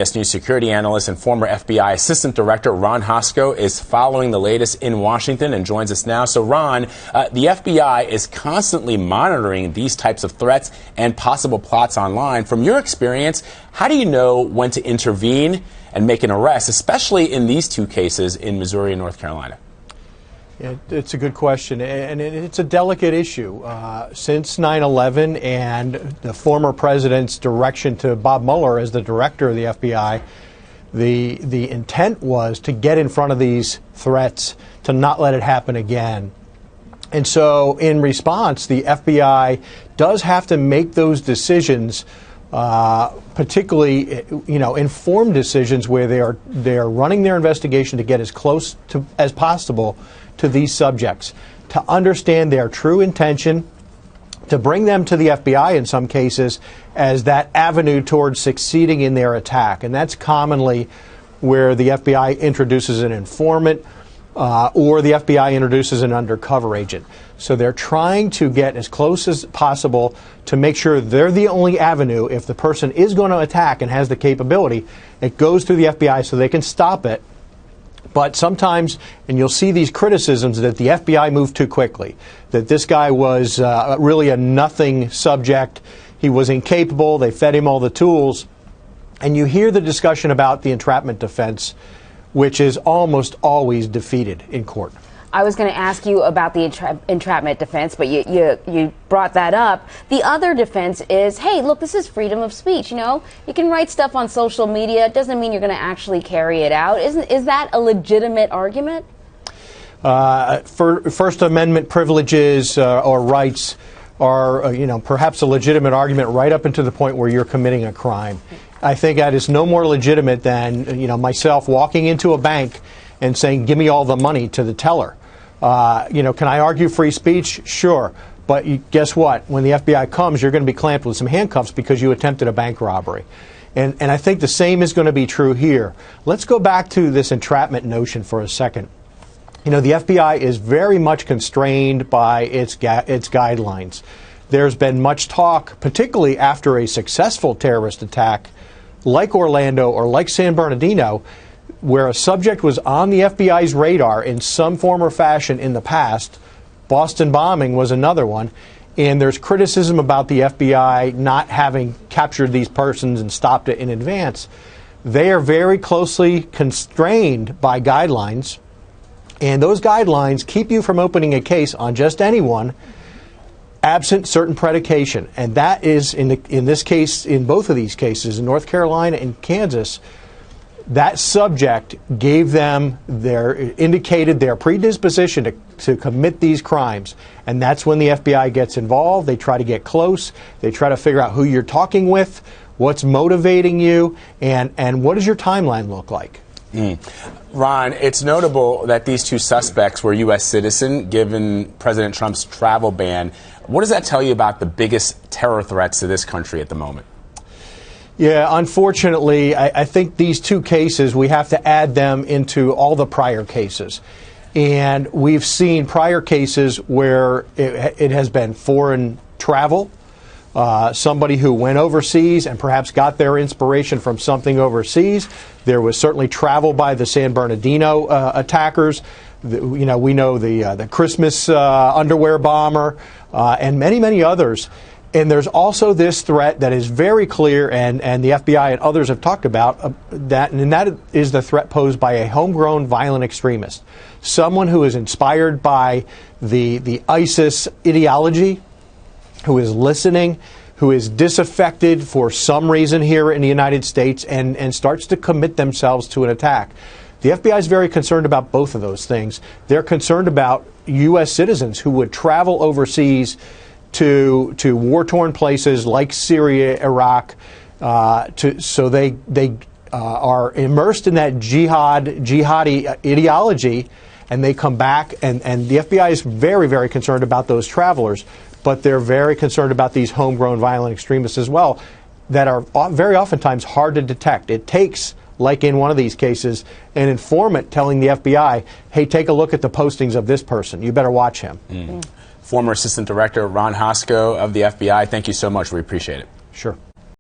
CBS News security analyst and former FBI Assistant Director Ron Hosko is following the latest in Washington and joins us now. So, Ron, the FBI is constantly monitoring these types of threats and possible plots online. From your experience, how do you know when to intervene and make an arrest, especially in these two cases in Missouri and North Carolina? Yeah, it's a good question, and it's a delicate issue. Since 9/11 and the former president's direction to Bob Mueller as the director of the FBI, the intent was to get in front of these threats, to not let it happen again. And so in response, the FBI does have to make those decisions, particularly informed decisions where they are running their investigation to get as close to as possible to these subjects, to understand their true intention, to bring them to the FBI in some cases as that avenue towards succeeding in their attack. And that's commonly where the FBI introduces an informant or the FBI introduces an undercover agent. So they're trying to get as close as possible to make sure they're the only avenue. If the person is going to attack and has the capability, it goes through the FBI so they can stop it. But sometimes, and you'll see these criticisms that the FBI moved too quickly, that this guy was really a nothing subject, he was incapable, they fed him all the tools. And you hear the discussion about the entrapment defense, which is almost always defeated in court. I was going to ask you about the entrapment defense, but you brought that up. The other defense is, hey, look, this is freedom of speech. You can write stuff on social media. It doesn't mean you're going to actually carry it out. Is that a legitimate argument? For First Amendment privileges or rights are, perhaps a legitimate argument right up until the point where you're committing a crime. I think that is no more legitimate than, myself walking into a bank and saying, give me all the money to the teller. Can I argue free speech? Sure. But guess what? When the FBI comes, you're going to be clamped with some handcuffs because you attempted a bank robbery. And I think the same is going to be true here. Let's go back to this entrapment notion for a second. The FBI is very much constrained by its guidelines. There's been much talk, particularly after a successful terrorist attack like Orlando or like San Bernardino, where a subject was on the FBI's radar in some form or fashion in the past. Boston bombing was another one. And there's criticism about the FBI not having captured these persons and stopped it in advance. They are very closely constrained by guidelines. And those guidelines keep you from opening a case on just anyone absent certain predication. And that is, in this case, in both of these cases, in North Carolina and Kansas, that subject gave them indicated their predisposition to commit these crimes. And that's when the FBI gets involved. They try to get close. They try to figure out who you're talking with, what's motivating you, and what does your timeline look like. Ron, it's notable that these two suspects were U.S. citizens, given President Trump's travel ban. What does that tell you about the biggest terror threats to this country at the moment? Yeah, unfortunately, I think these two cases, we have to add them into all the prior cases. And we've seen prior cases where it has been foreign travel, somebody who went overseas and perhaps got their inspiration from something overseas. There was certainly travel by the San Bernardino attackers. We know the Christmas underwear bomber and many, many others. And there's also this threat that is very clear, and the FBI and others have talked about that, and that is the threat posed by a homegrown violent extremist, someone who is inspired by the ISIS ideology, who is listening, who is disaffected for some reason here in the United States, and starts to commit themselves to an attack. The FBI is very concerned about both of those things. They're concerned about U.S. citizens who would travel overseas to war-torn places like Syria, Iraq, so they are immersed in that jihadi ideology, and they come back, and the FBI is very, very concerned about those travelers, but they're very concerned about these homegrown violent extremists as well that are very oftentimes hard to detect. It takes, like in one of these cases, an informant telling the FBI, hey, take a look at the postings of this person. You better watch him. Former Assistant Director Ron Hosko of the FBI, thank you so much. We appreciate it. Sure.